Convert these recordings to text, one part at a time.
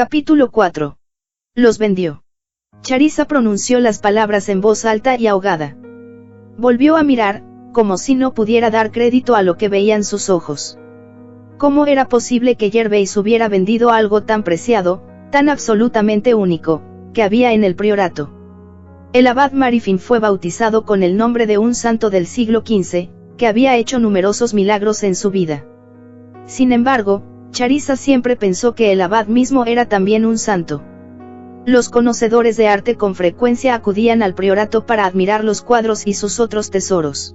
Capítulo 4. Los vendió. Charissa pronunció las palabras en voz alta y ahogada. Volvió a mirar, como si no pudiera dar crédito a lo que veían sus ojos. ¿Cómo era posible que Gervais hubiera vendido algo tan preciado, tan absolutamente único, que había en el priorato? El abad Marifin fue bautizado con el nombre de un santo del siglo XV, que había hecho numerosos milagros en su vida. Sin embargo, Charissa siempre pensó que el abad mismo era también un santo. Los conocedores de arte con frecuencia acudían al priorato para admirar los cuadros y sus otros tesoros.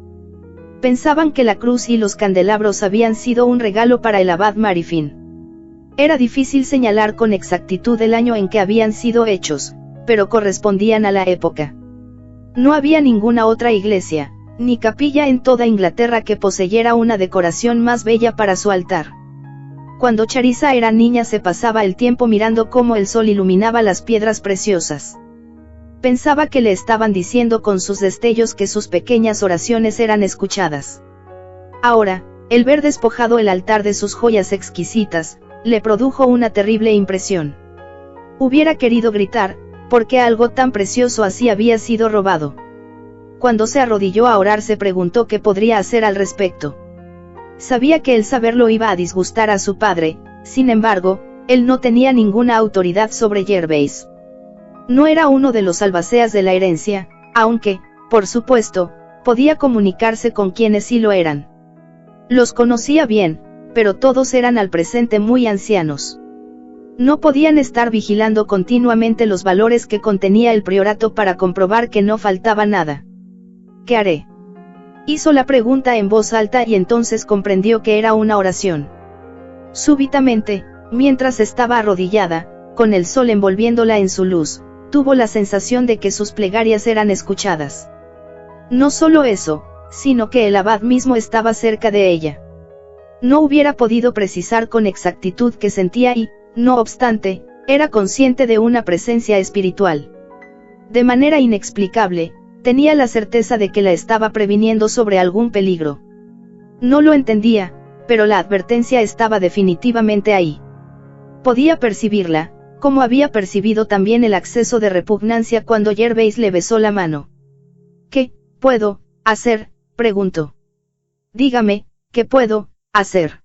Pensaban que la cruz y los candelabros habían sido un regalo para el abad Marifin. Era difícil señalar con exactitud el año en que habían sido hechos, pero correspondían a la época. No había ninguna otra iglesia, ni capilla en toda Inglaterra que poseyera una decoración más bella para su altar. Cuando Charissa era niña se pasaba el tiempo mirando cómo el sol iluminaba las piedras preciosas. Pensaba que le estaban diciendo con sus destellos que sus pequeñas oraciones eran escuchadas. Ahora, el ver despojado el altar de sus joyas exquisitas, le produjo una terrible impresión. Hubiera querido gritar, porque algo tan precioso así había sido robado. Cuando se arrodilló a orar se preguntó qué podría hacer al respecto. Sabía que el saberlo iba a disgustar a su padre, sin embargo, él no tenía ninguna autoridad sobre Gervais. No era uno de los albaceas de la herencia, aunque, por supuesto, podía comunicarse con quienes sí lo eran. Los conocía bien, pero todos eran al presente muy ancianos. No podían estar vigilando continuamente los valores que contenía el priorato para comprobar que no faltaba nada. ¿Qué haré? Hizo la pregunta en voz alta y entonces comprendió que era una oración. Súbitamente, mientras estaba arrodillada, con el sol envolviéndola en su luz, tuvo la sensación de que sus plegarias eran escuchadas. No solo eso, sino que el abad mismo estaba cerca de ella. No hubiera podido precisar con exactitud qué sentía y, no obstante, era consciente de una presencia espiritual. De manera inexplicable, tenía la certeza de que la estaba previniendo sobre algún peligro. No lo entendía, pero la advertencia estaba definitivamente ahí. Podía percibirla, como había percibido también el acceso de repugnancia cuando Gervais le besó la mano. ¿Qué puedo hacer?, preguntó. Dígame, ¿qué puedo hacer?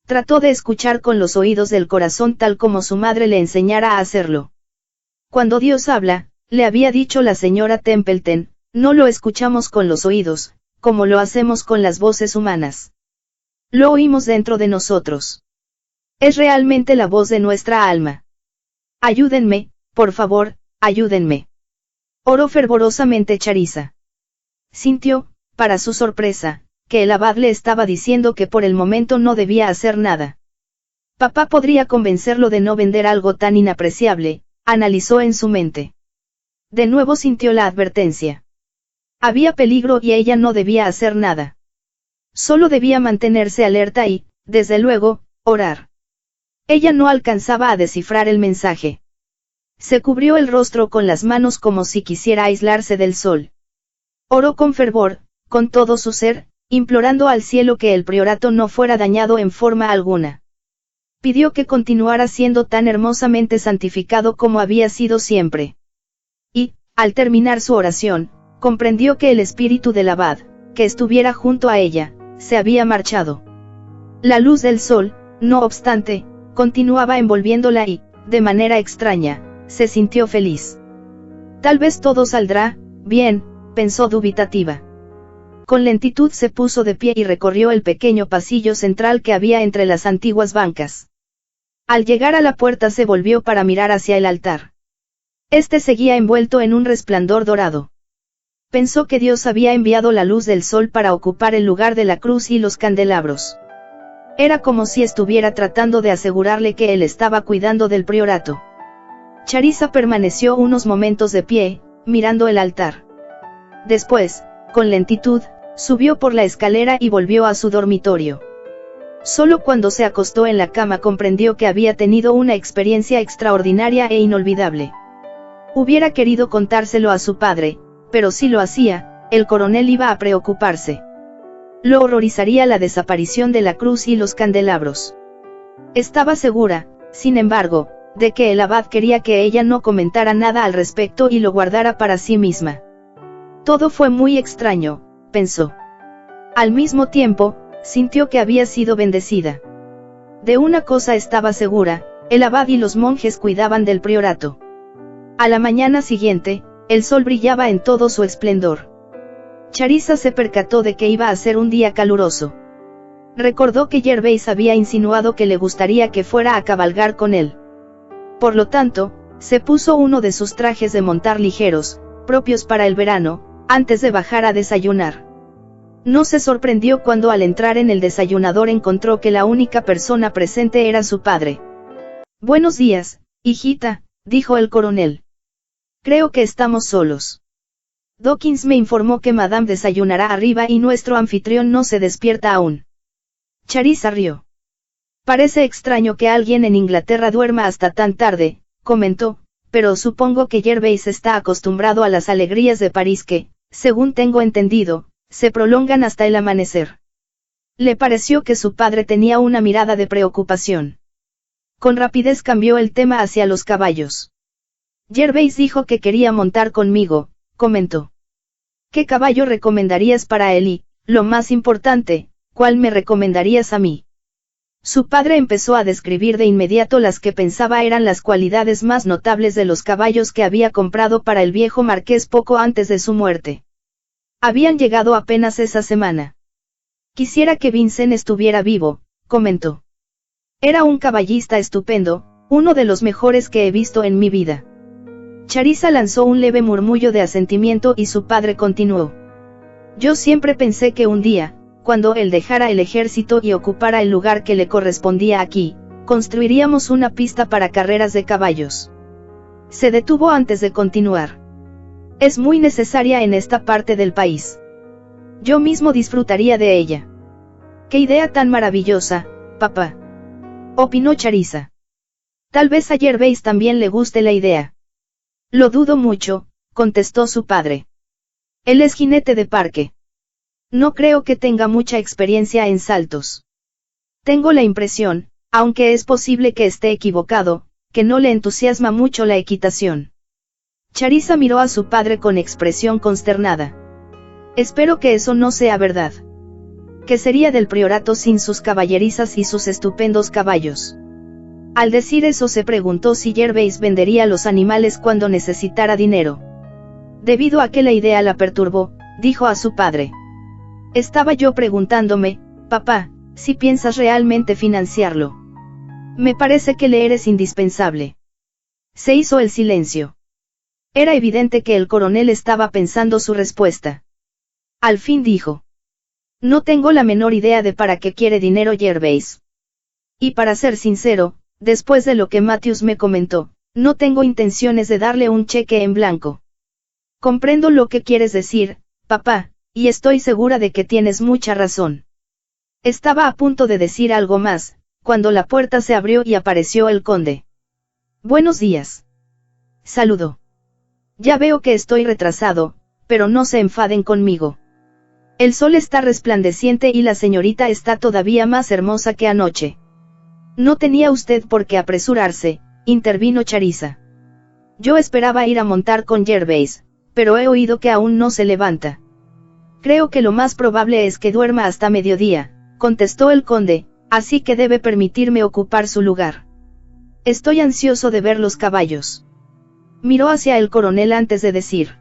Trató de escuchar con los oídos del corazón tal como su madre le enseñara a hacerlo. Cuando Dios habla, le había dicho la señora Templeton, no lo escuchamos con los oídos, como lo hacemos con las voces humanas. Lo oímos dentro de nosotros. Es realmente la voz de nuestra alma. Ayúdenme, por favor, ayúdenme. Oró fervorosamente Charissa. Sintió, para su sorpresa, que el abad le estaba diciendo que por el momento no debía hacer nada. Papá podría convencerlo de no vender algo tan inapreciable, analizó en su mente. De nuevo sintió la advertencia. Había peligro y ella no debía hacer nada. Solo debía mantenerse alerta y, desde luego, orar. Ella no alcanzaba a descifrar el mensaje. Se cubrió el rostro con las manos como si quisiera aislarse del sol. Oró con fervor, con todo su ser, implorando al cielo que el priorato no fuera dañado en forma alguna. Pidió que continuara siendo tan hermosamente santificado como había sido siempre. Y, al terminar su oración, comprendió que el espíritu del abad, que estuviera junto a ella, se había marchado. La luz del sol, no obstante, continuaba envolviéndola y, de manera extraña, se sintió feliz. Tal vez todo saldrá bien, pensó dubitativa. Con lentitud se puso de pie y recorrió el pequeño pasillo central que había entre las antiguas bancas. Al llegar a la puerta se volvió para mirar hacia el altar. Este seguía envuelto en un resplandor dorado. Pensó que Dios había enviado la luz del sol para ocupar el lugar de la cruz y los candelabros. Era como si estuviera tratando de asegurarle que él estaba cuidando del priorato. Charissa permaneció unos momentos de pie, mirando el altar. Después, con lentitud, subió por la escalera y volvió a su dormitorio. Solo cuando se acostó en la cama comprendió que había tenido una experiencia extraordinaria e inolvidable. Hubiera querido contárselo a su padre, pero si lo hacía, el coronel iba a preocuparse. Lo horrorizaría la desaparición de la cruz y los candelabros. Estaba segura, sin embargo, de que el abad quería que ella no comentara nada al respecto y lo guardara para sí misma. Todo fue muy extraño, pensó. Al mismo tiempo, sintió que había sido bendecida. De una cosa estaba segura, el abad y los monjes cuidaban del priorato. A la mañana siguiente, el sol brillaba en todo su esplendor. Charissa se percató de que iba a ser un día caluroso. Recordó que Gervais había insinuado que le gustaría que fuera a cabalgar con él. Por lo tanto, se puso uno de sus trajes de montar ligeros, propios para el verano, antes de bajar a desayunar. No se sorprendió cuando al entrar en el desayunador encontró que la única persona presente era su padre. «Buenos días, hijita», dijo el coronel. «Creo que estamos solos. Dawkins me informó que Madame desayunará arriba y nuestro anfitrión no se despierta aún». Charissa rió. «Parece extraño que alguien en Inglaterra duerma hasta tan tarde», comentó, «pero supongo que Gervais está acostumbrado a las alegrías de París que, según tengo entendido, se prolongan hasta el amanecer». Le pareció que su padre tenía una mirada de preocupación. Con rapidez cambió el tema hacia los caballos. «Gervais dijo que quería montar conmigo», comentó. «¿Qué caballo recomendarías para él y, lo más importante, cuál me recomendarías a mí?» Su padre empezó a describir de inmediato las que pensaba eran las cualidades más notables de los caballos que había comprado para el viejo marqués poco antes de su muerte. Habían llegado apenas esa semana. «Quisiera que Vincent estuviera vivo», comentó. «Era un caballista estupendo, uno de los mejores que he visto en mi vida». Charissa lanzó un leve murmullo de asentimiento y su padre continuó. «Yo siempre pensé que un día, cuando él dejara el ejército y ocupara el lugar que le correspondía aquí, construiríamos una pista para carreras de caballos». Se detuvo antes de continuar. «Es muy necesaria en esta parte del país. Yo mismo disfrutaría de ella». «Qué idea tan maravillosa, papá», opinó Charissa. «Tal vez a Gervais también le guste la idea». «Lo dudo mucho», contestó su padre. «Él es jinete de parque. No creo que tenga mucha experiencia en saltos. Tengo la impresión, aunque es posible que esté equivocado, que no le entusiasma mucho la equitación». Charissa miró a su padre con expresión consternada. «Espero que eso no sea verdad. ¿Qué sería del priorato sin sus caballerizas y sus estupendos caballos?» Al decir eso se preguntó si Gervais vendería los animales cuando necesitara dinero. Debido a que la idea la perturbó, dijo a su padre. «Estaba yo preguntándome, papá, si piensas realmente financiarlo. Me parece que le eres indispensable». Se hizo el silencio. Era evidente que el coronel estaba pensando su respuesta. Al fin dijo. «No tengo la menor idea de para qué quiere dinero Gervais. Y para ser sincero, después de lo que Matthews me comentó, no tengo intenciones de darle un cheque en blanco». «Comprendo lo que quieres decir, papá, y estoy segura de que tienes mucha razón». Estaba a punto de decir algo más, cuando la puerta se abrió y apareció el conde. «Buenos días», saludó. «Ya veo que estoy retrasado, pero no se enfaden conmigo. El sol está resplandeciente y la señorita está todavía más hermosa que anoche». «No tenía usted por qué apresurarse», intervino Charissa. «Yo esperaba ir a montar con Gervais, pero he oído que aún no se levanta». «Creo que lo más probable es que duerma hasta mediodía», contestó el conde, «así que debe permitirme ocupar su lugar. Estoy ansioso de ver los caballos». Miró hacia el coronel antes de decir.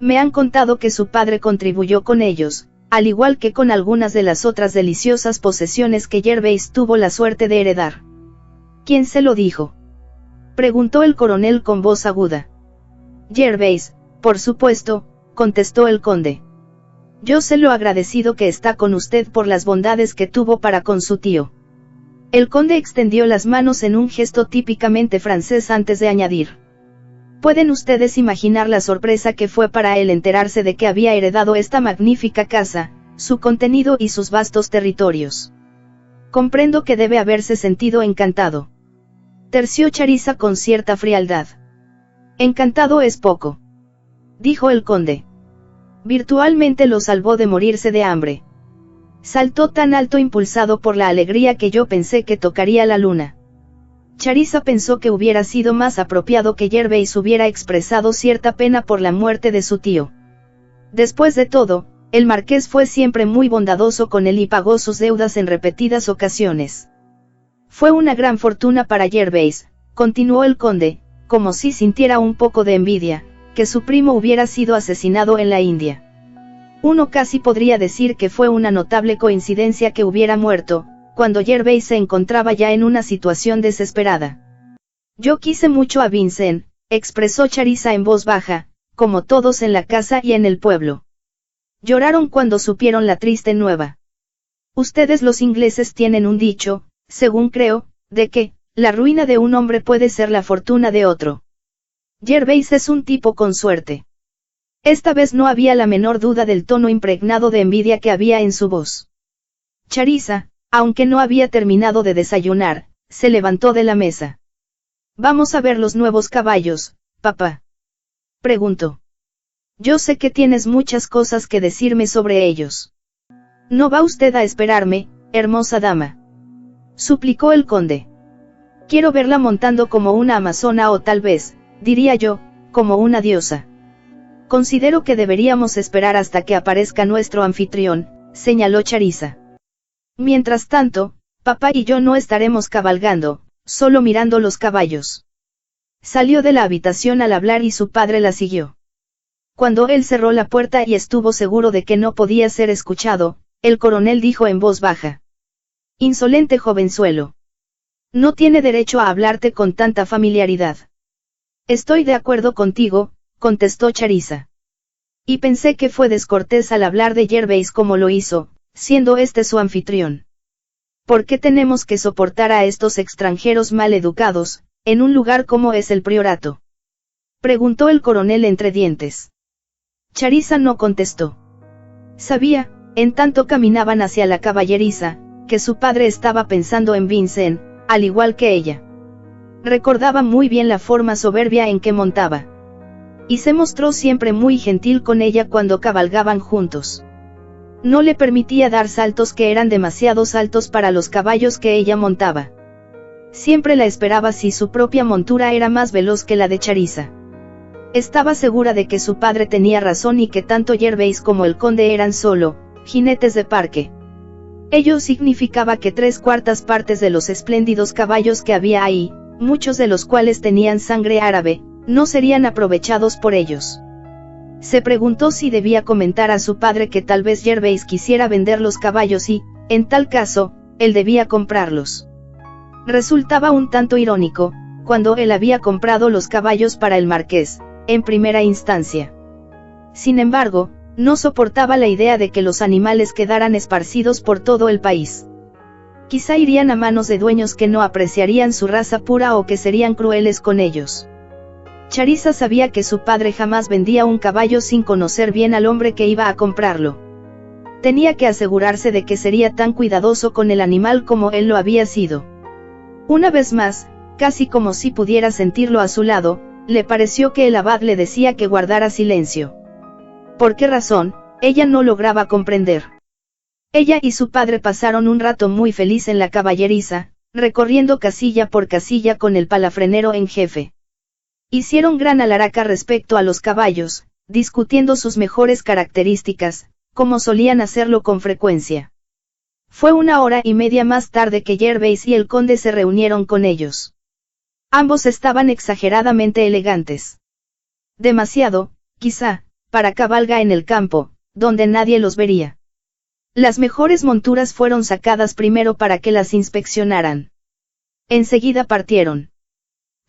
«Me han contado que su padre contribuyó con ellos, al igual que con algunas de las otras deliciosas posesiones que Gervais tuvo la suerte de heredar». «¿Quién se lo dijo?», preguntó el coronel con voz aguda. «Gervais, por supuesto», contestó el conde. «Yo sé lo agradecido que está con usted por las bondades que tuvo para con su tío». El conde extendió las manos en un gesto típicamente francés antes de añadir. «Pueden ustedes imaginar la sorpresa que fue para él enterarse de que había heredado esta magnífica casa, su contenido y sus vastos territorios. Comprendo que debe haberse sentido encantado». Terció Charissa con cierta frialdad. «Encantado es poco», dijo el conde. «Virtualmente lo salvó de morirse de hambre. Saltó tan alto impulsado por la alegría que yo pensé que tocaría la luna». Charissa pensó que hubiera sido más apropiado que Gervais hubiera expresado cierta pena por la muerte de su tío. Después de todo, el marqués fue siempre muy bondadoso con él y pagó sus deudas en repetidas ocasiones. Fue una gran fortuna para Gervais, continuó el conde, como si sintiera un poco de envidia, que su primo hubiera sido asesinado en la India. Uno casi podría decir que fue una notable coincidencia que hubiera muerto, cuando Gervais se encontraba ya en una situación desesperada. Yo quise mucho a Vincent, expresó Charissa en voz baja, como todos en la casa y en el pueblo. Lloraron cuando supieron la triste nueva. Ustedes los ingleses tienen un dicho, según creo, de que, la ruina de un hombre puede ser la fortuna de otro. Gervais es un tipo con suerte. Esta vez no había la menor duda del tono impregnado de envidia que había en su voz. Charissa, aunque no había terminado de desayunar, se levantó de la mesa. «Vamos a ver los nuevos caballos, papá», preguntó. «Yo sé que tienes muchas cosas que decirme sobre ellos». «¿No va usted a esperarme, hermosa dama?», suplicó el conde. «Quiero verla montando como una amazona o tal vez, diría yo, como una diosa». «Considero que deberíamos esperar hasta que aparezca nuestro anfitrión», señaló Charissa. «Mientras tanto, papá y yo no estaremos cabalgando, solo mirando los caballos». Salió de la habitación al hablar y su padre la siguió. Cuando él cerró la puerta y estuvo seguro de que no podía ser escuchado, el coronel dijo en voz baja: «Insolente jovenzuelo. No tiene derecho a hablarte con tanta familiaridad». «Estoy de acuerdo contigo», contestó Charissa. «Y pensé que fue descortés al hablar de Gervais como lo hizo, siendo este su anfitrión. ¿Por qué tenemos que soportar a estos extranjeros mal educados, en un lugar como es el priorato?», preguntó el coronel entre dientes. Charissa no contestó. Sabía, en tanto caminaban hacia la caballeriza, que su padre estaba pensando en Vincent, al igual que ella. Recordaba muy bien la forma soberbia en que montaba. Y se mostró siempre muy gentil con ella cuando cabalgaban juntos. No le permitía dar saltos que eran demasiado altos para los caballos que ella montaba. Siempre la esperaba si su propia montura era más veloz que la de Charissa. Estaba segura de que su padre tenía razón y que tanto Gervais como el conde eran solo jinetes de parque. Ello significaba que 3/4 partes de los espléndidos caballos que había ahí, muchos de los cuales tenían sangre árabe, no serían aprovechados por ellos. Se preguntó si debía comentar a su padre que tal vez Gervais quisiera vender los caballos y, en tal caso, él debía comprarlos. Resultaba un tanto irónico, cuando él había comprado los caballos para el marqués, en primera instancia. Sin embargo, no soportaba la idea de que los animales quedaran esparcidos por todo el país. Quizá irían a manos de dueños que no apreciarían su raza pura o que serían crueles con ellos. Charissa sabía que su padre jamás vendía un caballo sin conocer bien al hombre que iba a comprarlo. Tenía que asegurarse de que sería tan cuidadoso con el animal como él lo había sido. Una vez más, casi como si pudiera sentirlo a su lado, le pareció que el abad le decía que guardara silencio. ¿Por qué razón? Ella no lograba comprender. Ella y su padre pasaron un rato muy feliz en la caballeriza, recorriendo casilla por casilla con el palafrenero en jefe. Hicieron gran alaraca respecto a los caballos, discutiendo sus mejores características, como solían hacerlo con frecuencia. Fue 1 hora y media más tarde que Gervais y el conde se reunieron con ellos. Ambos estaban exageradamente elegantes. Demasiado, quizá, para cabalga en el campo, donde nadie los vería. Las mejores monturas fueron sacadas primero para que las inspeccionaran. Enseguida partieron.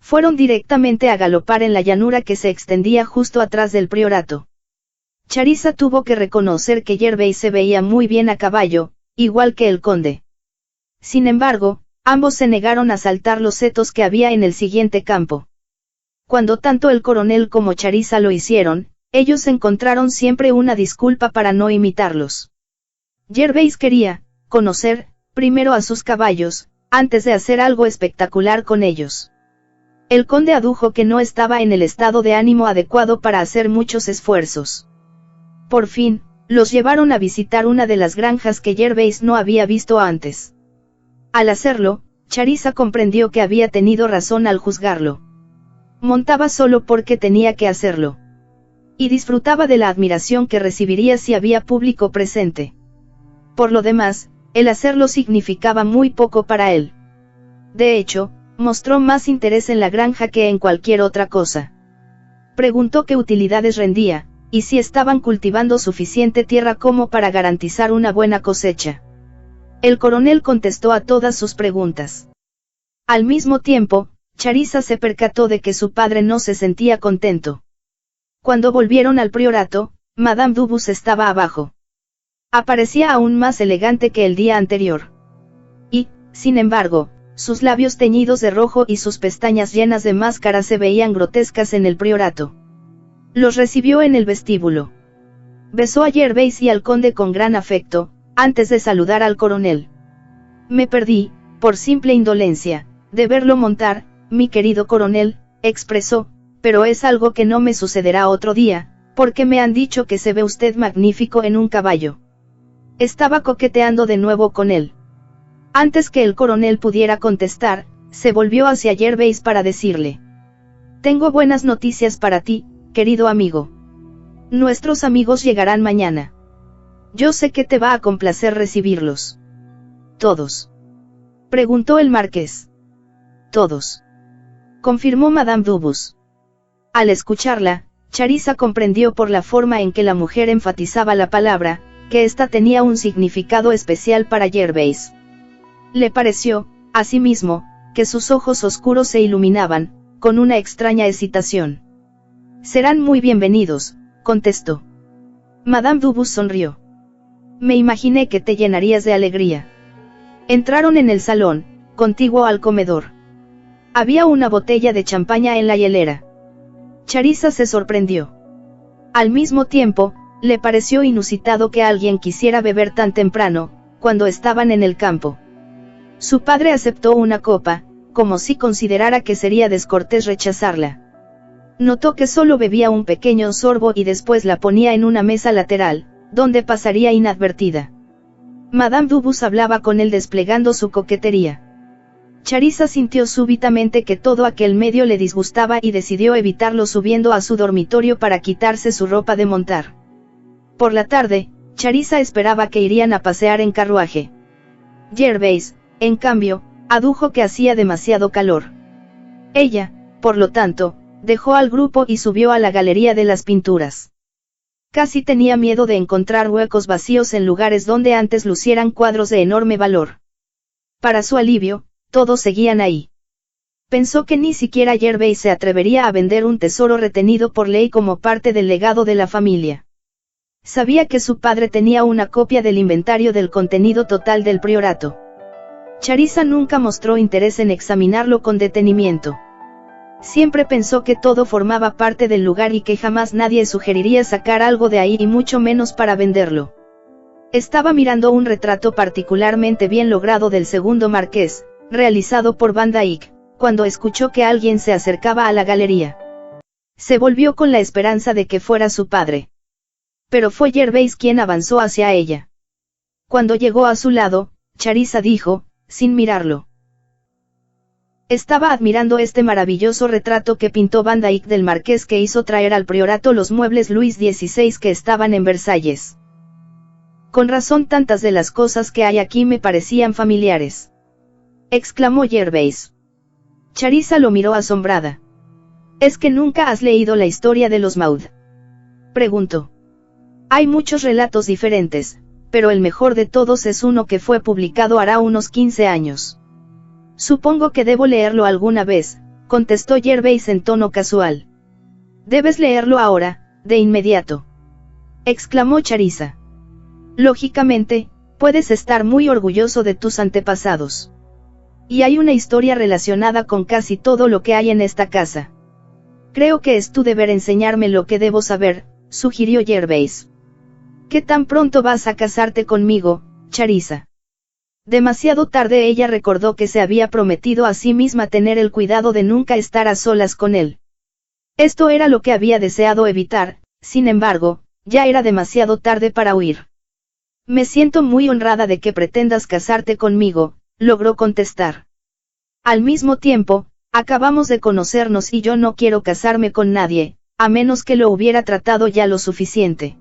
Fueron directamente a galopar en la llanura que se extendía justo atrás del priorato. Charissa tuvo que reconocer que Gervais se veía muy bien a caballo, igual que el conde. Sin embargo, ambos se negaron a saltar los setos que había en el siguiente campo. Cuando tanto el coronel como Charissa lo hicieron, ellos encontraron siempre una disculpa para no imitarlos. Gervais quería conocer primero a sus caballos, antes de hacer algo espectacular con ellos. El conde adujo que no estaba en el estado de ánimo adecuado para hacer muchos esfuerzos. Por fin, los llevaron a visitar una de las granjas que Gervais no había visto antes. Al hacerlo, Charissa comprendió que había tenido razón al juzgarlo. Montaba solo porque tenía que hacerlo. Y disfrutaba de la admiración que recibiría si había público presente. Por lo demás, el hacerlo significaba muy poco para él. De hecho, mostró más interés en la granja que en cualquier otra cosa. Preguntó qué utilidades rendía, y si estaban cultivando suficiente tierra como para garantizar una buena cosecha. El coronel contestó a todas sus preguntas. Al mismo tiempo, Charissa se percató de que su padre no se sentía contento. Cuando volvieron al priorato, Madame Dubus estaba abajo. Aparecía aún más elegante que el día anterior. Y, sin embargo, sus labios teñidos de rojo y sus pestañas llenas de máscara se veían grotescas en el priorato. Los recibió en el vestíbulo. Besó a Gervais y al conde con gran afecto, antes de saludar al coronel. Me perdí, por simple indolencia, de verlo montar, mi querido coronel, expresó, pero es algo que no me sucederá otro día, porque me han dicho que se ve usted magnífico en un caballo. Estaba coqueteando de nuevo con él. Antes que el coronel pudiera contestar, se volvió hacia Gervais para decirle: tengo buenas noticias para ti, querido amigo. Nuestros amigos llegarán mañana. Yo sé que te va a complacer recibirlos. ¿Todos?, preguntó el marqués. Todos, confirmó Madame Dubus. Al escucharla, Charissa comprendió por la forma en que la mujer enfatizaba la palabra, que ésta tenía un significado especial para Gervais. Le pareció, asimismo, que sus ojos oscuros se iluminaban, con una extraña excitación. Serán muy bienvenidos, contestó. Madame Dubus sonrió. Me imaginé que te llenarías de alegría. Entraron en el salón, contiguo al comedor. Había una botella de champaña en la hielera. Charissa se sorprendió. Al mismo tiempo, le pareció inusitado que alguien quisiera beber tan temprano, cuando estaban en el campo. Su padre aceptó una copa, como si considerara que sería descortés rechazarla. Notó que solo bebía un pequeño sorbo y después la ponía en una mesa lateral, donde pasaría inadvertida. Madame Dubus hablaba con él desplegando su coquetería. Charissa sintió súbitamente que todo aquel medio le disgustaba y decidió evitarlo subiendo a su dormitorio para quitarse su ropa de montar. Por la tarde, Charissa esperaba que irían a pasear en carruaje. Gervais, en cambio, adujo que hacía demasiado calor. Ella, por lo tanto, dejó al grupo y subió a la galería de las pinturas. Casi tenía miedo de encontrar huecos vacíos en lugares donde antes lucieran cuadros de enorme valor. Para su alivio, todos seguían ahí. Pensó que ni siquiera Gervais se atrevería a vender un tesoro retenido por ley como parte del legado de la familia. Sabía que su padre tenía una copia del inventario del contenido total del priorato. Charissa nunca mostró interés en examinarlo con detenimiento. Siempre pensó que todo formaba parte del lugar y que jamás nadie sugeriría sacar algo de ahí y mucho menos para venderlo. Estaba mirando un retrato particularmente bien logrado del segundo marqués, realizado por Van Dyck, cuando escuchó que alguien se acercaba a la galería. Se volvió con la esperanza de que fuera su padre. Pero fue Gervais quien avanzó hacia ella. Cuando llegó a su lado, Charissa dijo, sin mirarlo: estaba admirando este maravilloso retrato que pintó Van Dyck del marqués que hizo traer al priorato los muebles Luis XVI que estaban en Versalles. Con razón tantas de las cosas que hay aquí me parecían familiares, exclamó Gervais. Charissa lo miró asombrada. ¿Es que nunca has leído la historia de los Maud?, preguntó. Hay muchos relatos diferentes, pero el mejor de todos es uno que fue publicado hará unos 15 años. Supongo que debo leerlo alguna vez, contestó Gervais en tono casual. Debes leerlo ahora, de inmediato, exclamó Charissa. Lógicamente, puedes estar muy orgulloso de tus antepasados. Y hay una historia relacionada con casi todo lo que hay en esta casa. Creo que es tu deber enseñarme lo que debo saber, sugirió Gervais. ¿Qué tan pronto vas a casarte conmigo, Charissa? Demasiado tarde ella recordó que se había prometido a sí misma tener el cuidado de nunca estar a solas con él. Esto era lo que había deseado evitar, sin embargo, ya era demasiado tarde para huir. Me siento muy honrada de que pretendas casarte conmigo, logró contestar. Al mismo tiempo, acabamos de conocernos y yo no quiero casarme con nadie, a menos que lo hubiera tratado ya lo suficiente.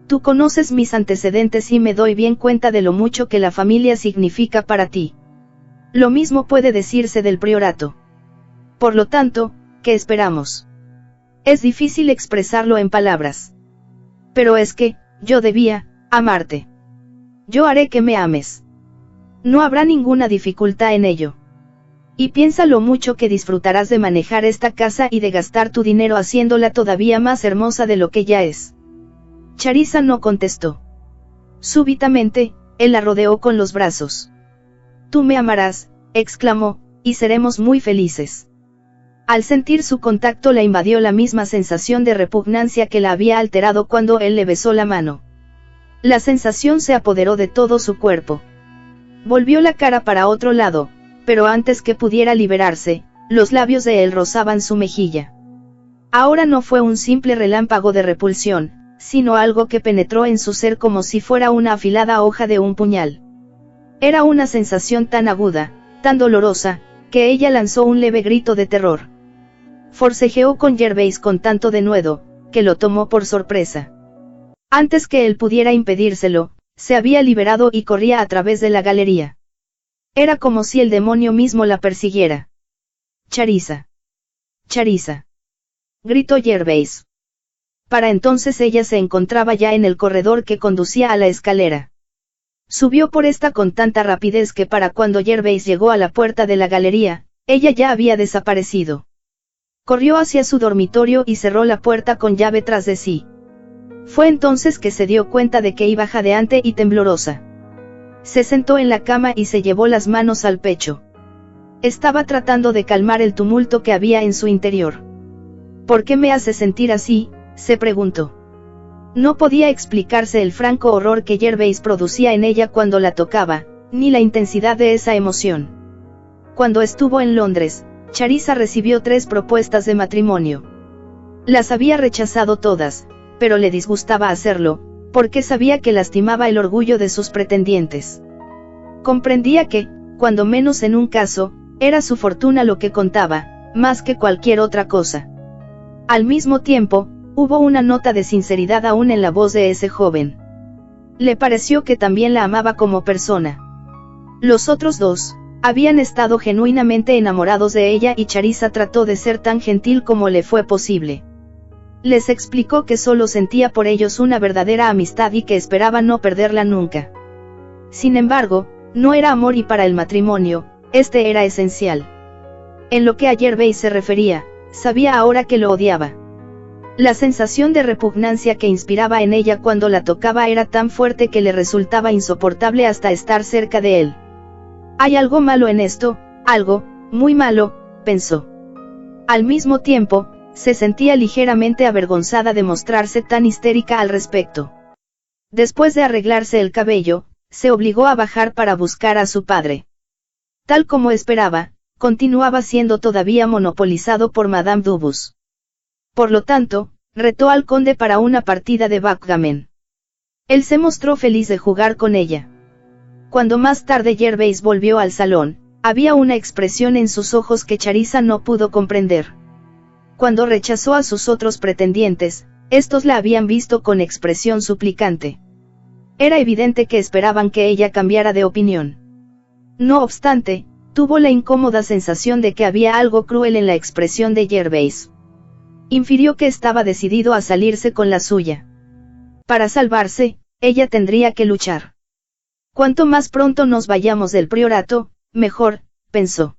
Tú conoces mis antecedentes y me doy bien cuenta de lo mucho que la familia significa para ti. Lo mismo puede decirse del priorato. Por lo tanto, ¿qué esperamos? Es difícil expresarlo en palabras. Pero es que, yo debía amarte. Yo haré que me ames. No habrá ninguna dificultad en ello. Y piensa lo mucho que disfrutarás de manejar esta casa y de gastar tu dinero haciéndola todavía más hermosa de lo que ya es. Charissa no contestó. Súbitamente, él la rodeó con los brazos. Tú me amarás, exclamó, y seremos muy felices. Al sentir su contacto la invadió la misma sensación de repugnancia que la había alterado cuando él le besó la mano. La sensación se apoderó de todo su cuerpo. Volvió la cara para otro lado, pero antes que pudiera liberarse, los labios de él rozaban su mejilla. Ahora no fue un simple relámpago de repulsión, sino algo que penetró en su ser como si fuera una afilada hoja de un puñal. Era una sensación tan aguda, tan dolorosa, que ella lanzó un leve grito de terror. Forcejeó con Gervais con tanto denuedo, que lo tomó por sorpresa. Antes que él pudiera impedírselo, se había liberado y corría a través de la galería. Era como si el demonio mismo la persiguiera. Charissa. Charissa. Gritó Gervais. Para entonces ella se encontraba ya en el corredor que conducía a la escalera. Subió por esta con tanta rapidez que para cuando Gervais llegó a la puerta de la galería, ella ya había desaparecido. Corrió hacia su dormitorio y cerró la puerta con llave tras de sí. Fue entonces que se dio cuenta de que iba jadeante y temblorosa. Se sentó en la cama y se llevó las manos al pecho. Estaba tratando de calmar el tumulto que había en su interior. ¿Por qué me hace sentir así?, se preguntó. No podía explicarse el franco horror que Gervais producía en ella cuando la tocaba, ni la intensidad de esa emoción. Cuando estuvo en Londres, Charissa recibió 3 propuestas de matrimonio. Las había rechazado todas, pero le disgustaba hacerlo, porque sabía que lastimaba el orgullo de sus pretendientes. Comprendía que, cuando menos en un caso, era su fortuna lo que contaba, más que cualquier otra cosa. Al mismo tiempo, hubo una nota de sinceridad aún en la voz de ese joven. Le pareció que también la amaba como persona. Los otros 2 habían estado genuinamente enamorados de ella y Charissa trató de ser tan gentil como le fue posible. Les explicó que solo sentía por ellos una verdadera amistad y que esperaba no perderla nunca. Sin embargo, no era amor y para el matrimonio, este era esencial. En lo que a Gervais se refería, sabía ahora que lo odiaba. La sensación de repugnancia que inspiraba en ella cuando la tocaba era tan fuerte que le resultaba insoportable hasta estar cerca de él. Hay algo malo en esto, algo, muy malo, pensó. Al mismo tiempo, se sentía ligeramente avergonzada de mostrarse tan histérica al respecto. Después de arreglarse el cabello, se obligó a bajar para buscar a su padre. Tal como esperaba, continuaba siendo todavía monopolizado por Madame Dubus. Por lo tanto, retó al conde para una partida de backgammon. Él se mostró feliz de jugar con ella. Cuando más tarde Gervais volvió al salón, había una expresión en sus ojos que Charissa no pudo comprender. Cuando rechazó a sus otros pretendientes, estos la habían visto con expresión suplicante. Era evidente que esperaban que ella cambiara de opinión. No obstante, tuvo la incómoda sensación de que había algo cruel en la expresión de Gervais. Infirió que estaba decidido a salirse con la suya. Para salvarse, ella tendría que luchar. Cuanto más pronto nos vayamos del priorato, mejor, pensó.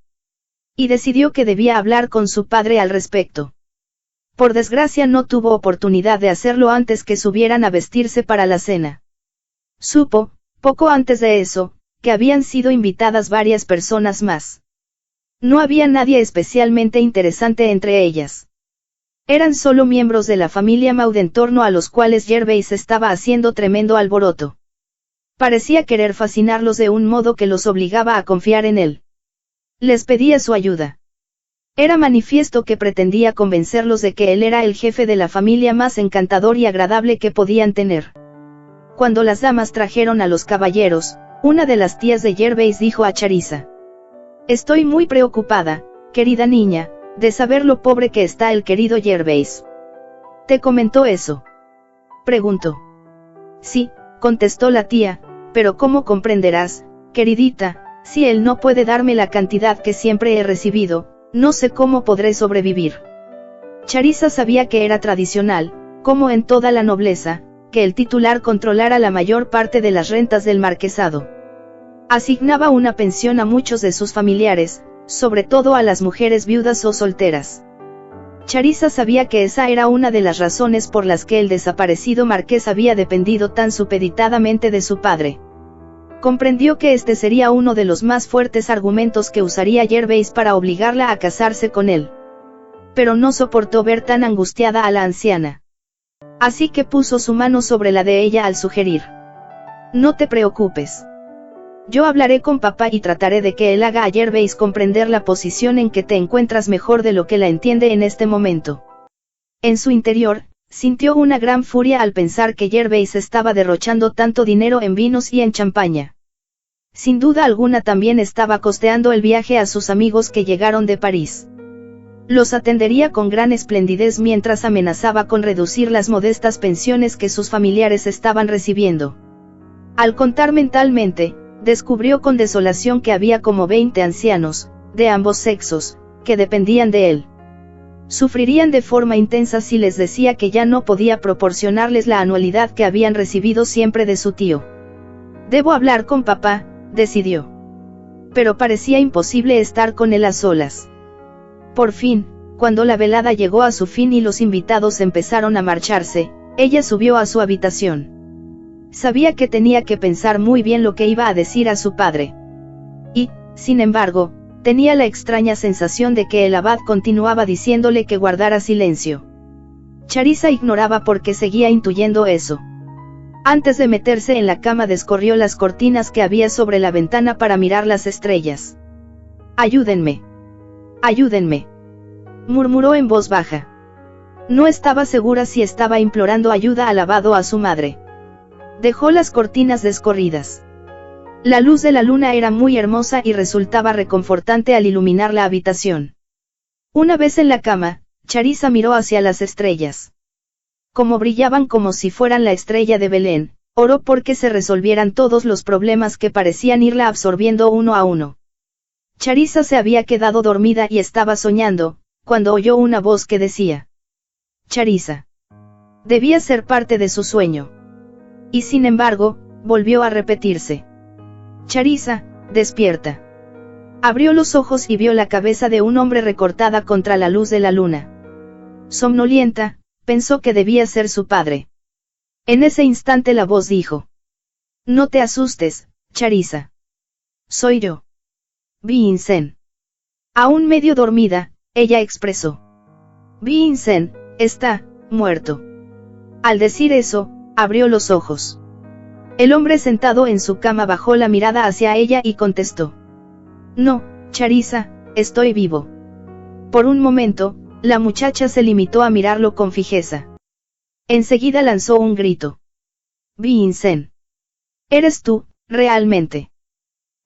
Y decidió que debía hablar con su padre al respecto. Por desgracia no tuvo oportunidad de hacerlo antes que subieran a vestirse para la cena. Supo, poco antes de eso, que habían sido invitadas varias personas más. No había nadie especialmente interesante entre ellas. Eran solo miembros de la familia Maud en torno a los cuales Gervais estaba haciendo tremendo alboroto. Parecía querer fascinarlos de un modo que los obligaba a confiar en él. Les pedía su ayuda. Era manifiesto que pretendía convencerlos de que él era el jefe de la familia más encantador y agradable que podían tener. Cuando las damas trajeron a los caballeros, una de las tías de Gervais dijo a Charissa: Estoy muy preocupada, querida niña, de saber lo pobre que está el querido Gervais. ¿Te comentó eso?, preguntó. Sí, contestó la tía, pero ¿cómo comprenderás, queridita, si él no puede darme la cantidad que siempre he recibido, no sé cómo podré sobrevivir? Charissa sabía que era tradicional, como en toda la nobleza, que el titular controlara la mayor parte de las rentas del marquesado. Asignaba una pensión a muchos de sus familiares, sobre todo a las mujeres viudas o solteras. Charissa sabía que esa era una de las razones por las que el desaparecido marqués había dependido tan supeditadamente de su padre. Comprendió que este sería uno de los más fuertes argumentos que usaría Gervais para obligarla a casarse con él. Pero no soportó ver tan angustiada a la anciana. Así que puso su mano sobre la de ella al sugerir: no te preocupes. Yo hablaré con papá y trataré de que él haga a Gervais comprender la posición en que te encuentras mejor de lo que la entiende en este momento. En su interior, sintió una gran furia al pensar que Gervais estaba derrochando tanto dinero en vinos y en champaña. Sin duda alguna también estaba costeando el viaje a sus amigos que llegaron de París. Los atendería con gran esplendidez mientras amenazaba con reducir las modestas pensiones que sus familiares estaban recibiendo. Al contar mentalmente, descubrió con desolación que había como 20 ancianos, de ambos sexos, que dependían de él. Sufrirían de forma intensa si les decía que ya no podía proporcionarles la anualidad que habían recibido siempre de su tío. Debo hablar con papá, decidió. Pero parecía imposible estar con él a solas. Por fin, cuando la velada llegó a su fin y los invitados empezaron a marcharse, ella subió a su habitación. Sabía que tenía que pensar muy bien lo que iba a decir a su padre. Y, sin embargo, tenía la extraña sensación de que el abad continuaba diciéndole que guardara silencio. Charissa ignoraba por qué seguía intuyendo eso. Antes de meterse en la cama descorrió las cortinas que había sobre la ventana para mirar las estrellas. «Ayúdenme. Ayúdenme», murmuró en voz baja. No estaba segura si estaba implorando ayuda al abad o a su madre. Dejó las cortinas descorridas. La luz de la luna era muy hermosa y resultaba reconfortante al iluminar la habitación. Una vez en la cama, Charissa miró hacia las estrellas. Como brillaban como si fueran la estrella de Belén, oró porque se resolvieran todos los problemas que parecían irla absorbiendo uno a uno. Charissa se había quedado dormida y estaba soñando, cuando oyó una voz que decía: Charissa. Debía ser parte de su sueño. Y sin embargo, volvió a repetirse: Charissa, despierta. Abrió los ojos y vio la cabeza de un hombre recortada contra la luz de la luna. Somnolienta, pensó que debía ser su padre. En ese instante la voz dijo: No te asustes, Charissa. Soy yo. Vincent. Aún medio dormida, ella expresó: Vincent está muerto. Al decir eso, abrió los ojos. El hombre sentado en su cama bajó la mirada hacia ella y contestó: No, Charissa, estoy vivo. Por un momento, la muchacha se limitó a mirarlo con fijeza. Enseguida lanzó un grito: Vincent. ¿Eres tú, realmente?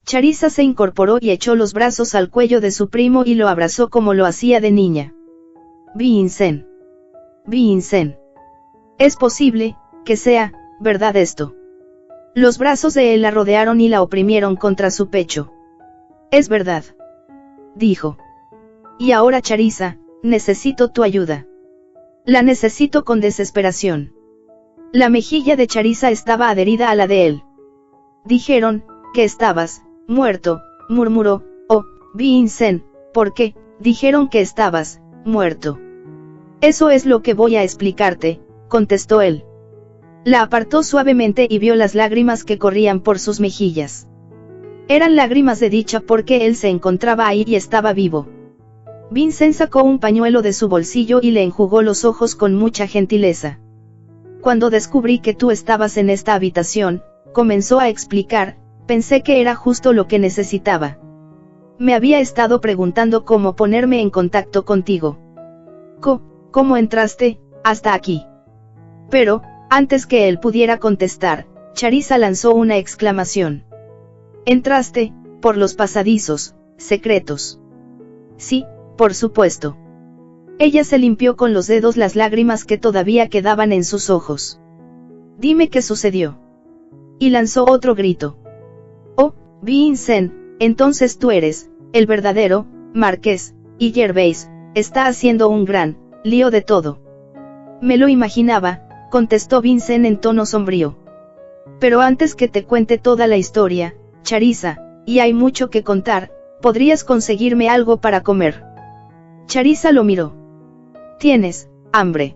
Charissa se incorporó y echó los brazos al cuello de su primo y lo abrazó como lo hacía de niña. Vincent. Vincent. Es posible que sea verdad esto. Los brazos de él la rodearon y la oprimieron contra su pecho. Es verdad, dijo. Y ahora, Charissa, necesito tu ayuda. La necesito con desesperación. La mejilla de Charissa estaba adherida a la de él. Dijeron que estabas muerto, murmuró. Oh, Vincent, ¿por qué? Dijeron que estabas muerto. Eso es lo que voy a explicarte, contestó él. La apartó suavemente y vio las lágrimas que corrían por sus mejillas. Eran lágrimas de dicha porque él se encontraba ahí y estaba vivo. Vincent sacó un pañuelo de su bolsillo y le enjugó los ojos con mucha gentileza. Cuando descubrí que tú estabas en esta habitación, comenzó a explicar, pensé que era justo lo que necesitaba. Me había estado preguntando cómo ponerme en contacto contigo. ¿Cómo entraste hasta aquí? Pero, antes que él pudiera contestar, Charissa lanzó una exclamación. Entraste por los pasadizos, secretos. Sí, por supuesto. Ella se limpió con los dedos las lágrimas que todavía quedaban en sus ojos. Dime qué sucedió. Y lanzó otro grito. Oh, Vincent, entonces tú eres, el verdadero, Marqués, y Gervais, está haciendo un gran lío de todo. Me lo imaginaba, contestó Vincent en tono sombrío. Pero antes que te cuente toda la historia, Charissa, y hay mucho que contar, ¿podrías conseguirme algo para comer? Charissa lo miró. ¿Tienes hambre?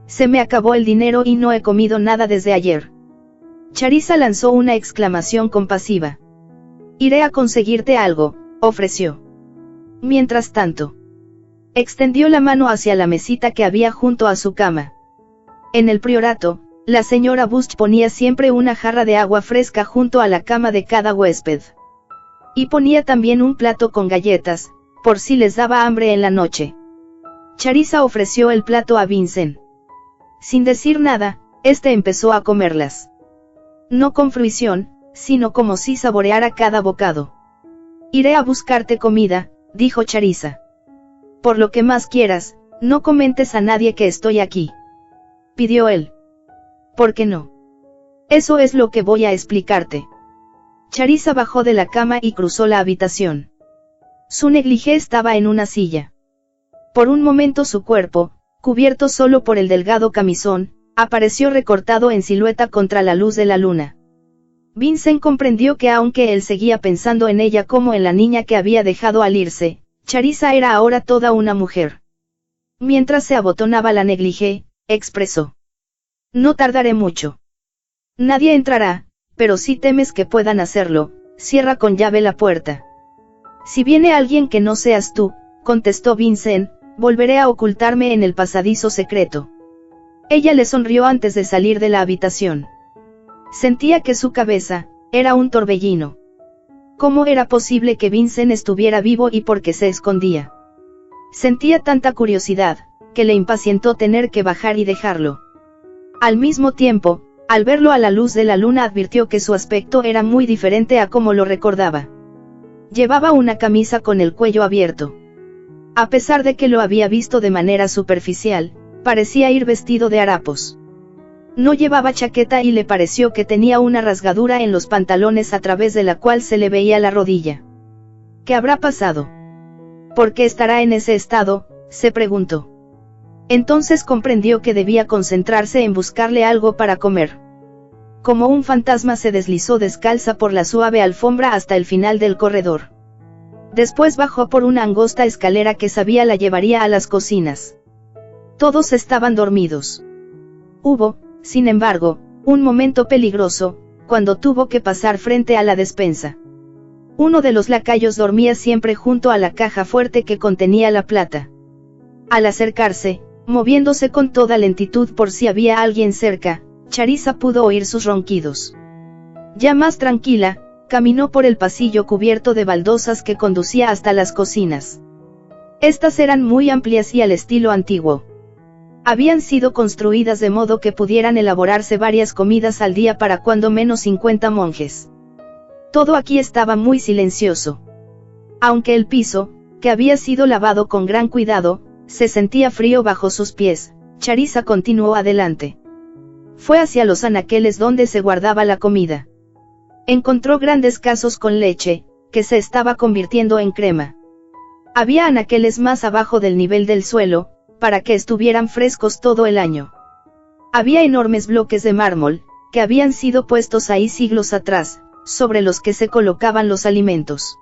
Se me acabó el dinero y no he comido nada desde ayer. Charissa lanzó una exclamación compasiva. Iré a conseguirte algo, ofreció. Mientras tanto, extendió la mano hacia la mesita que había junto a su cama. En el priorato, la señora Busch ponía siempre una jarra de agua fresca junto a la cama de cada huésped. Y ponía también un plato con galletas, por si les daba hambre en la noche. Charissa ofreció el plato a Vincent. Sin decir nada, este empezó a comerlas. No con fruición, sino como si saboreara cada bocado. Iré a buscarte comida, dijo Charissa. Por lo que más quieras, no comentes a nadie que estoy aquí. Pidió él. ¿Por qué no? Eso es lo que voy a explicarte. Charissa bajó de la cama y cruzó la habitación. Su negligé estaba en una silla. Por un momento su cuerpo, cubierto solo por el delgado camisón, apareció recortado en silueta contra la luz de la luna. Vincent comprendió que aunque él seguía pensando en ella como en la niña que había dejado al irse, Charissa era ahora toda una mujer. Mientras se abotonaba la negligé, expresó. No tardaré mucho. Nadie entrará, pero si temes que puedan hacerlo, cierra con llave la puerta. Si viene alguien que no seas tú, contestó Vincent, volveré a ocultarme en el pasadizo secreto. Ella le sonrió antes de salir de la habitación. Sentía que su cabeza era un torbellino. ¿Cómo era posible que Vincent estuviera vivo y por qué se escondía? Sentía tanta curiosidad, que le impacientó tener que bajar y dejarlo. Al mismo tiempo, al verlo a la luz de la luna advirtió que su aspecto era muy diferente a como lo recordaba. Llevaba una camisa con el cuello abierto. A pesar de que lo había visto de manera superficial, parecía ir vestido de harapos. No llevaba chaqueta y le pareció que tenía una rasgadura en los pantalones a través de la cual se le veía la rodilla. ¿Qué habrá pasado? ¿Por qué estará en ese estado?, se preguntó. Entonces comprendió que debía concentrarse en buscarle algo para comer. Como un fantasma se deslizó descalza por la suave alfombra hasta el final del corredor. Después bajó por una angosta escalera que sabía la llevaría a las cocinas. Todos estaban dormidos. Hubo, sin embargo, un momento peligroso, cuando tuvo que pasar frente a la despensa. Uno de los lacayos dormía siempre junto a la caja fuerte que contenía la plata. Al acercarse, moviéndose con toda lentitud por si había alguien cerca, Charissa pudo oír sus ronquidos. Ya más tranquila, caminó por el pasillo cubierto de baldosas que conducía hasta las cocinas. Estas eran muy amplias y al estilo antiguo. Habían sido construidas de modo que pudieran elaborarse varias comidas al día para cuando menos 50 monjes. Todo aquí estaba muy silencioso. Aunque el piso, que había sido lavado con gran cuidado, se sentía frío bajo sus pies, Charissa continuó adelante. Fue hacia los anaqueles donde se guardaba la comida. Encontró grandes casos con leche, que se estaba convirtiendo en crema. Había anaqueles más abajo del nivel del suelo, para que estuvieran frescos todo el año. Había enormes bloques de mármol, que habían sido puestos ahí siglos atrás, sobre los que se colocaban los alimentos.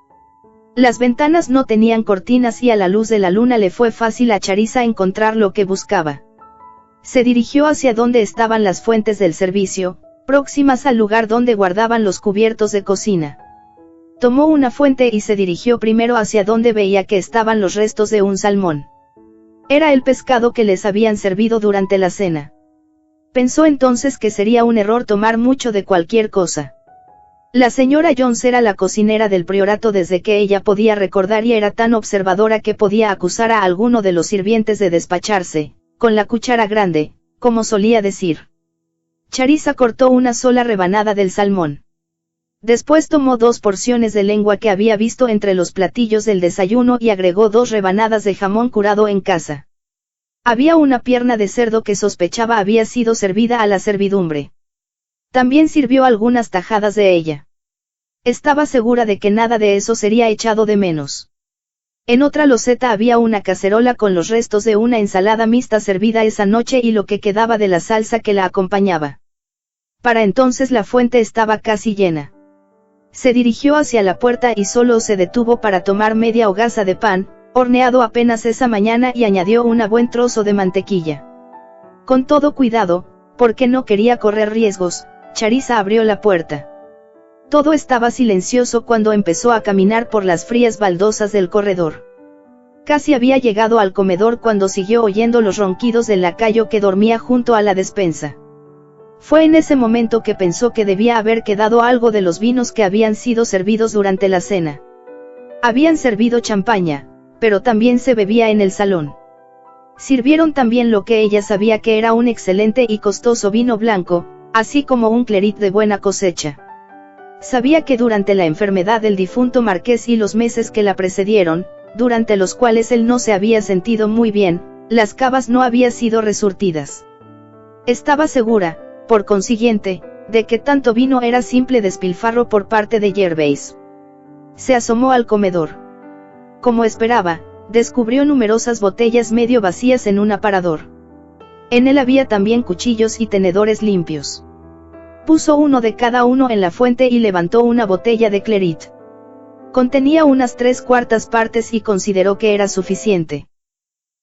Las ventanas no tenían cortinas y a la luz de la luna le fue fácil a Charissa encontrar lo que buscaba. Se dirigió hacia donde estaban las fuentes del servicio, próximas al lugar donde guardaban los cubiertos de cocina. Tomó una fuente y se dirigió primero hacia donde veía que estaban los restos de un salmón. Era el pescado que les habían servido durante la cena. Pensó entonces que sería un error tomar mucho de cualquier cosa. La señora Jones era la cocinera del priorato desde que ella podía recordar y era tan observadora que podía acusar a alguno de los sirvientes de despacharse, con la cuchara grande, como solía decir. Charissa cortó una sola rebanada del salmón. Después tomó 2 porciones de lengua que había visto entre los platillos del desayuno y agregó 2 rebanadas de jamón curado en casa. Había una pierna de cerdo que sospechaba había sido servida a la servidumbre. También sirvió algunas tajadas de ella. Estaba segura de que nada de eso sería echado de menos. En otra loseta había una cacerola con los restos de una ensalada mixta servida esa noche y lo que quedaba de la salsa que la acompañaba. Para entonces la fuente estaba casi llena. Se dirigió hacia la puerta y solo se detuvo para tomar media hogaza de pan, horneado apenas esa mañana, y añadió un buen trozo de mantequilla. Con todo cuidado, porque no quería correr riesgos, Charissa abrió la puerta. Todo estaba silencioso cuando empezó a caminar por las frías baldosas del corredor. Casi había llegado al comedor cuando siguió oyendo los ronquidos del lacayo que dormía junto a la despensa. Fue en ese momento que pensó que debía haber quedado algo de los vinos que habían sido servidos durante la cena. Habían servido champaña, pero también se bebía en el salón. Sirvieron también lo que ella sabía que era un excelente y costoso vino blanco, así como un clerit de buena cosecha. Sabía que durante la enfermedad del difunto marqués y los meses que la precedieron, durante los cuales él no se había sentido muy bien, las cavas no habían sido resurtidas. Estaba segura, por consiguiente, de que tanto vino era simple despilfarro por parte de Gervais. Se asomó al comedor. Como esperaba, descubrió numerosas botellas medio vacías en un aparador. En él había también cuchillos y tenedores limpios. Puso uno de cada uno en la fuente y levantó una botella de clerit. Contenía unas 3/4 partes y consideró que era suficiente.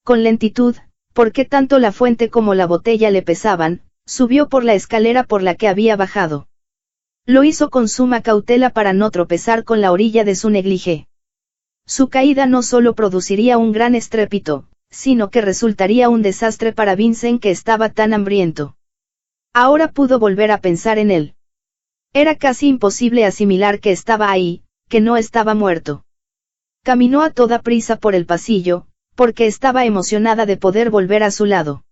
Con lentitud, porque tanto la fuente como la botella le pesaban, subió por la escalera por la que había bajado. Lo hizo con suma cautela para no tropezar con la orilla de su negligé. Su caída no solo produciría un gran estrépito, sino que resultaría un desastre para Vincent, que estaba tan hambriento. Ahora pudo volver a pensar en él. Era casi imposible asimilar que estaba ahí, que no estaba muerto. Caminó a toda prisa por el pasillo, porque estaba emocionada de poder volver a su lado.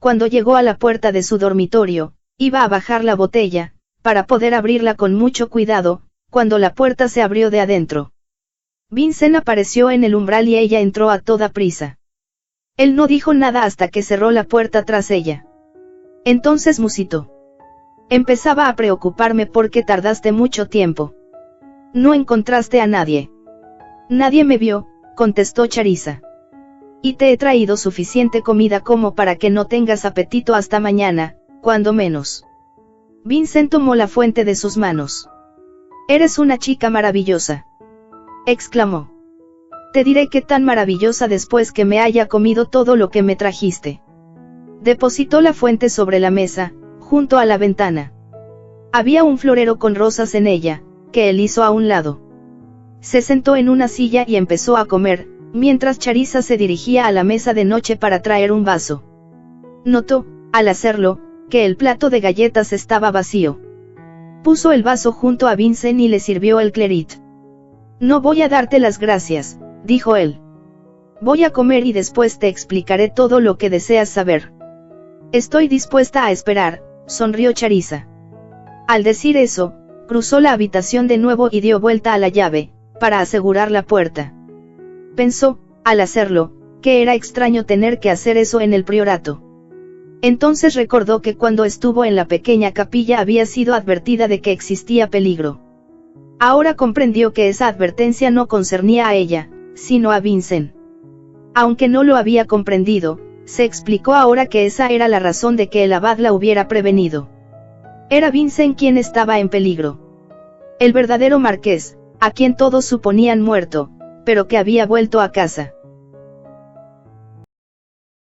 Cuando llegó a la puerta de su dormitorio, iba a bajar la botella, para poder abrirla con mucho cuidado, cuando la puerta se abrió de adentro. Vincent apareció en el umbral y ella entró a toda prisa. Él no dijo nada hasta que cerró la puerta tras ella. Entonces musitó. Empezaba a preocuparme porque tardaste mucho tiempo. No encontraste a nadie. Nadie me vio, contestó Charissa. Y te he traído suficiente comida como para que no tengas apetito hasta mañana, cuando menos. Vincent tomó la fuente de sus manos. Eres una chica maravillosa, exclamó. Te diré qué tan maravillosa después que me haya comido todo lo que me trajiste. Depositó la fuente sobre la mesa, junto a la ventana. Había un florero con rosas en ella, que él hizo a un lado. Se sentó en una silla y empezó a comer, mientras Charissa se dirigía a la mesa de noche para traer un vaso. Notó, al hacerlo, que el plato de galletas estaba vacío. Puso el vaso junto a Vincent y le sirvió el clerit. No voy a darte las gracias, dijo él. Voy a comer y después te explicaré todo lo que deseas saber. Estoy dispuesta a esperar, sonrió Charissa. Al decir eso, cruzó la habitación de nuevo y dio vuelta a la llave, para asegurar la puerta. Pensó, al hacerlo, que era extraño tener que hacer eso en el priorato. Entonces recordó que cuando estuvo en la pequeña capilla había sido advertida de que existía peligro. Ahora comprendió que esa advertencia no concernía a ella, sino a Vincent. Aunque no lo había comprendido, se explicó ahora que esa era la razón de que el abad la hubiera prevenido. Era Vincent quien estaba en peligro. El verdadero marqués, a quien todos suponían muerto, pero que había vuelto a casa.